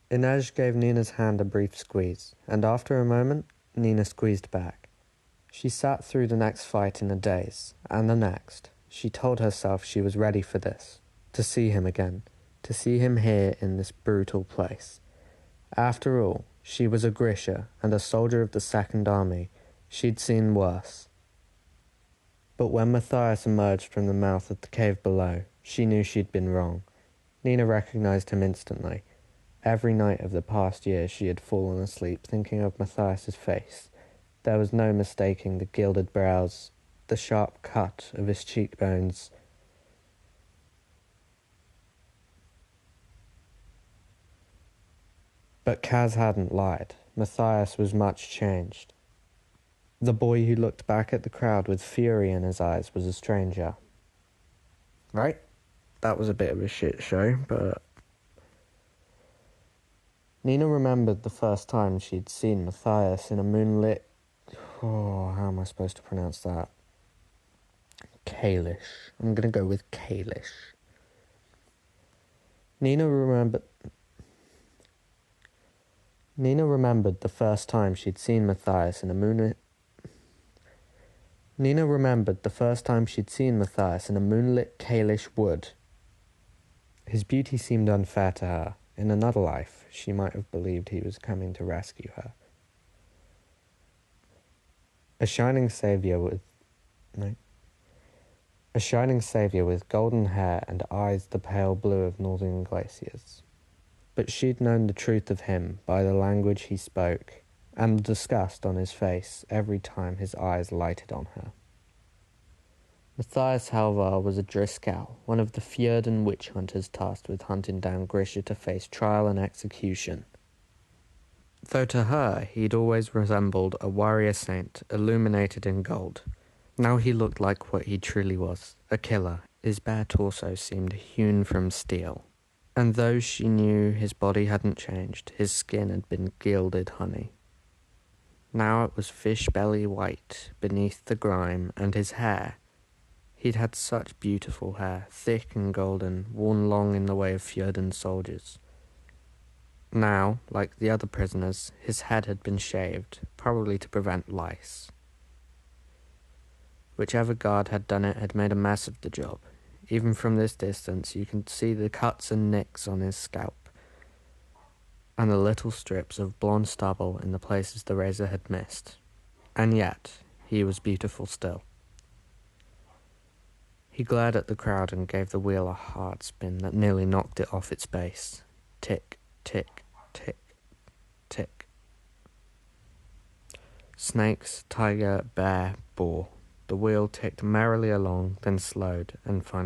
Inej gave Nina's hand a brief squeeze, and after a moment, Nina squeezed back. She sat through the next fight in a daze, and the next. She told herself she was ready for this, to see him again, to see him here in this brutal place. After all, she was a Grisha and a soldier of the Second Army. She'd seen worse. But when Matthias emerged from the mouth of the cave below, she knew she'd been wrong. Nina recognized him instantly. Every night of the past year she had fallen asleep thinking of Matthias's face. There was no mistaking the gilded brows, the sharp cut of his cheekbones. But Kaz hadn't lied. Matthias was much changed. The boy who looked back at the crowd with fury in his eyes was a stranger. Right? That was a bit of a shit show, but... Nina remembered the first time she'd seen Matthias in a moonlit... Oh, how am I supposed to pronounce that? Kalish. I'm going to go with Kalish. Nina remembered the first time she'd seen Matthias in a moonlit Kalish wood. His beauty seemed unfair to her. In another life, she might have believed he was coming to rescue her. A shining savior with golden hair and eyes the pale blue of northern glaciers. But she'd known the truth of him by the language he spoke and the disgust on his face every time his eyes lighted on her. Matthias Halvar was a Driscoll, one of the Fjordan witch hunters tasked with hunting down Grisha to face trial and execution. Though to her he'd always resembled a warrior saint illuminated in gold. Now he looked like what he truly was, a killer. His bare torso seemed hewn from steel. And though she knew his body hadn't changed, his skin had been gilded honey. Now it was fish belly white beneath the grime, and his hair. He'd had such beautiful hair, thick and golden, worn long in the way of Fjordan soldiers. Now, like the other prisoners, his head had been shaved, probably to prevent lice. Whichever guard had done it had made a mess of the job. Even from this distance, you could see the cuts and nicks on his scalp, and the little strips of blonde stubble in the places the razor had missed. And yet, he was beautiful still. He glared at the crowd and gave the wheel a hard spin that nearly knocked it off its base. Tick, tick, tick, tick. Snakes, tiger, bear, boar. The wheel ticked merrily along, then slowed, and finally